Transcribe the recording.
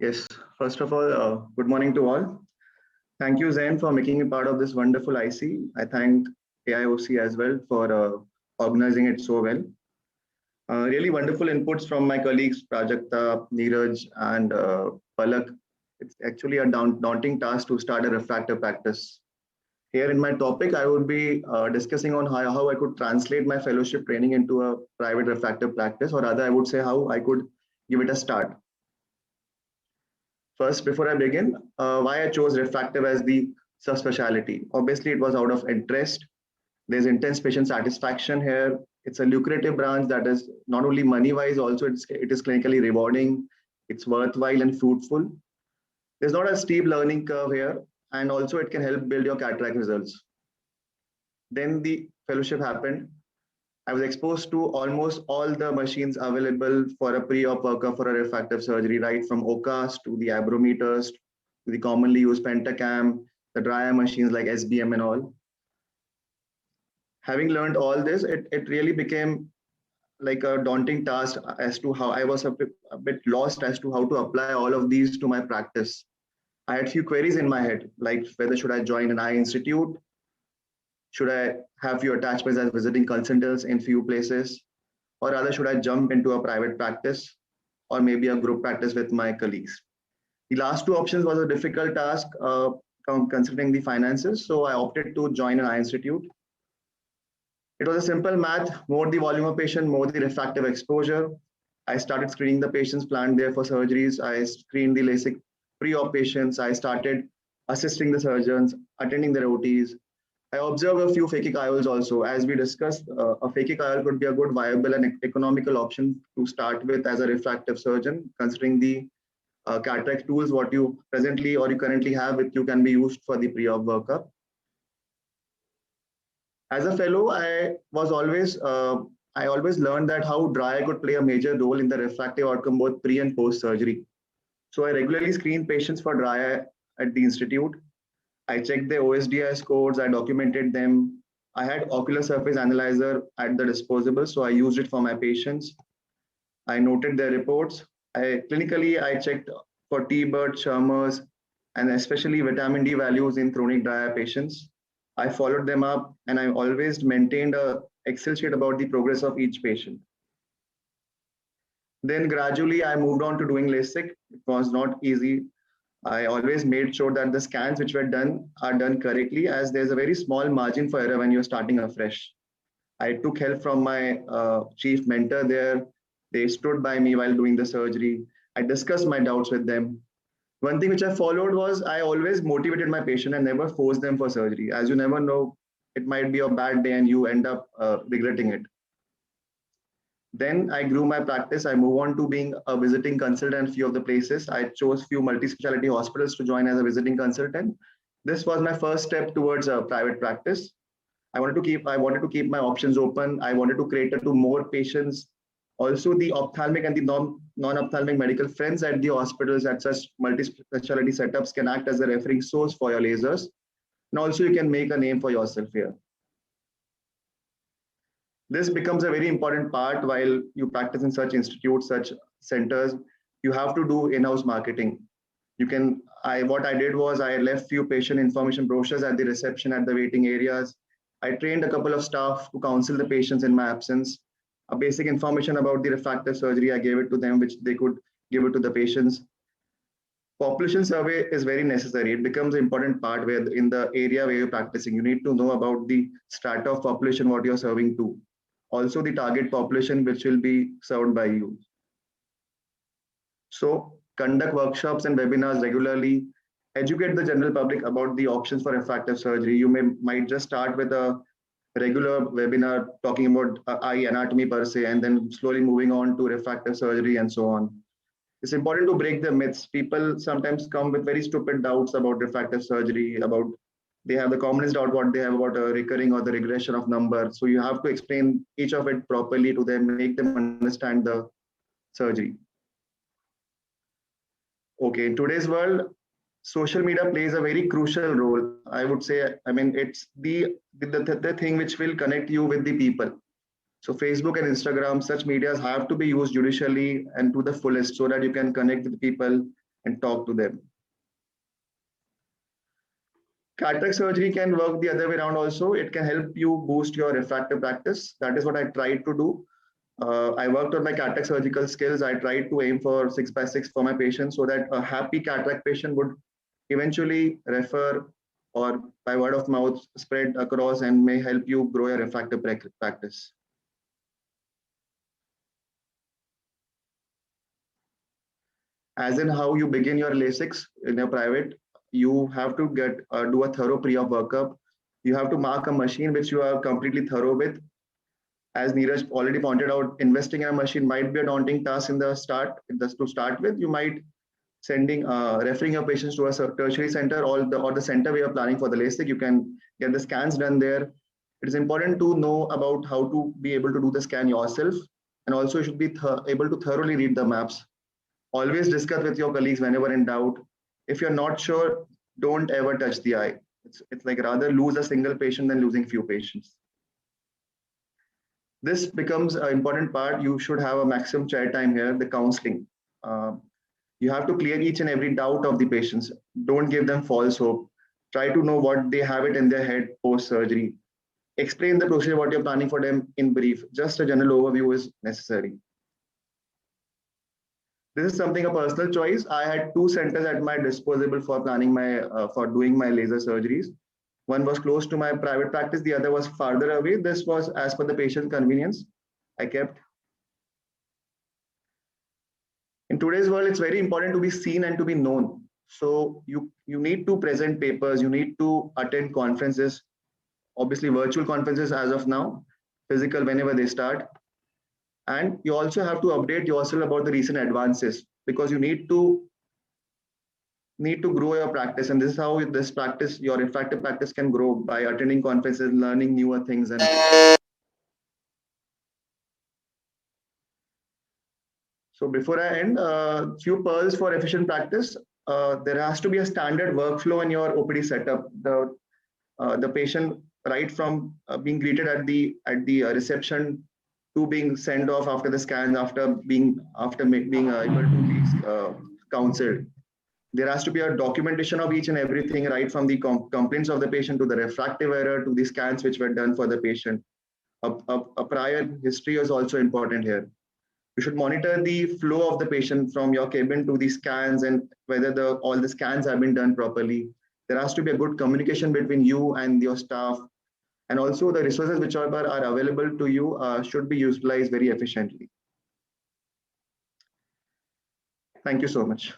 Yes, first of all, good morning to all. Thank you, Zain, for making me part of this wonderful IC. I thank AIOC as well for organizing it so well. Really wonderful inputs from my colleagues, Prajakta, Neeraj, and Palak. It's actually a daunting task to start a refractive practice. Here in my topic, I would be discussing on how I could translate my fellowship training into a private refractive practice, or rather, I would say how I could give it a start. First, before I begin, why I chose refractive as the subspecialty. Obviously, it was out of interest. There's intense patient satisfaction here. It's a lucrative branch that is not only money-wise, also it is clinically rewarding. It's worthwhile and fruitful. There's not a steep learning curve here, and also it can help build your cataract results. Then the fellowship happened. I was exposed to almost all the machines available for a pre-op workup for a refractive surgery, right from OCAS to the abrometers to the commonly used Pentacam, the dry eye machines like SBM and all. Having learned all this, it really became like a daunting task as to how I was a bit lost as to how to apply all of these to my practice. I had few queries in my head, like whether should I join an eye institute, should I have few attachments as visiting consultants in few places, or rather should I jump into a private practice or maybe a group practice with my colleagues. The last two options was a difficult task considering the finances, so I opted to join an eye institute. It was a simple math: more the volume of patient, more the refractive exposure. I started screening the patients planned there for surgeries. I screened the LASIK pre-op patients. I started assisting the surgeons, attending their OTs. I observed a few phakic IOLs also. As we discussed, a phakic IOL could be a good, viable, and economical option to start with as a refractive surgeon, considering the cataract tools what you presently or you currently have with you can be used for the pre-op workup. As a fellow, I always learned that how dry eye could play a major role in the refractive outcome both pre and post surgery. So I regularly screen patients for dry eye at the institute. I checked their OSDI scores, I documented them. I had ocular surface analyzer at the disposable, so I used it for my patients. I noted their reports. I checked for T-Bird, Schirmer's, and especially vitamin D values in chronic dry eye patients. I followed them up, and I always maintained a Excel sheet about the progress of each patient. Then gradually I moved on to doing LASIK. It was not easy. I always made sure that the scans which were done are done correctly, as there's a very small margin for error when you're starting afresh. I took help from my chief mentor there. They stood by me while doing the surgery. I discussed my doubts with them. One thing which I followed was I always motivated my patient and never forced them for surgery. As you never know, it might be a bad day and you end up regretting it. Then I grew my practice. I moved on to being a visiting consultant few of the places. I chose few multi-specialty hospitals to join as a visiting consultant. This was my first step towards a private practice. I wanted to keep my options open. I wanted to create to more patients. Also, the ophthalmic and the non-ophthalmic medical friends at the hospitals at such multi-specialty setups can act as a referring source for your lasers. And also you can make a name for yourself here. This becomes a very important part while you practice in such institutes, such centers. You have to do in-house marketing. What I did was I left few patient information brochures at the reception at the waiting areas. I trained a couple of staff to counsel the patients in my absence. A basic information about the refractive surgery, I gave it to them, which they could give it to the patients. Population survey is very necessary. It becomes an important part where in the area where you're practicing, you need to know about the strata of population, what you're serving to. Also the target population which will be served by you. So conduct workshops and webinars regularly, educate the general public about the options for refractive surgery. You might just start with a regular webinar talking about eye anatomy per se, and then slowly moving on to refractive surgery and so on. It's important to break the myths. People sometimes come with very stupid doubts about refractive surgery, they have the commonest doubt what they have about a recurring or the regression of number. So you have to explain each of it properly to them, make them understand the surgery. Okay, in today's world, social media plays a very crucial role. I would say, it's the thing which will connect you with the people. So Facebook and Instagram, such medias have to be used judicially and to the fullest so that you can connect with people. and talk to them. Cataract surgery can work the other way around also. It can help you boost your refractive practice. That is what I tried to do. I worked on my cataract surgical skills. I tried to aim for 6x6 for my patients so that a happy cataract patient would eventually refer or by word of mouth spread across and may help you grow your refractive practice. As in how you begin your LASIKs in your private, you have to do a thorough pre-op workup. You have to mark a machine which you are completely thorough with. As Neeraj already pointed out, investing in a machine might be a daunting task in the start. Just to start with, you might referring your patients to a tertiary center or the center where you're planning for the LASIK. You can get the scans done there. It is important to know about how to be able to do the scan yourself, and also you should be able to thoroughly read the maps. Always discuss with your colleagues whenever in doubt. If you're not sure, don't ever touch the eye. It's like rather lose a single patient than losing few patients. This becomes an important part. You should have a maximum chair time here, the counseling. You have to clear each and every doubt of the patients. Don't give them false hope. Try to know what they have it in their head post surgery. Explain the procedure, what you're planning for them in brief. Just a general overview is necessary. This is something a personal choice. I had two centers at my disposal for planning for doing my laser surgeries. One was close to my private practice. The other was farther away. This was as per the patient convenience. I kept. In today's world, it's very important to be seen and to be known. So you need to present papers. You need to attend conferences. Obviously, virtual conferences as of now, physical whenever they start. And you also have to update yourself about the recent advances because you need to grow your practice, and this is how this practice, your refractive practice, can grow by attending conferences, learning newer things. And so before I end, a few pearls for efficient practice. There has to be a standard workflow in your OPD setup. The patient, right from being greeted at the reception to being sent off after the scans, after being able to be counseled. There has to be a documentation of each and everything, right from the complaints of the patient to the refractive error to the scans which were done for the patient. A prior history is also important here. You should monitor the flow of the patient from your cabin to the scans and whether all the scans have been done properly. There has to be a good communication between you and your staff. And also the resources which are available to you should be utilized very efficiently. Thank you so much.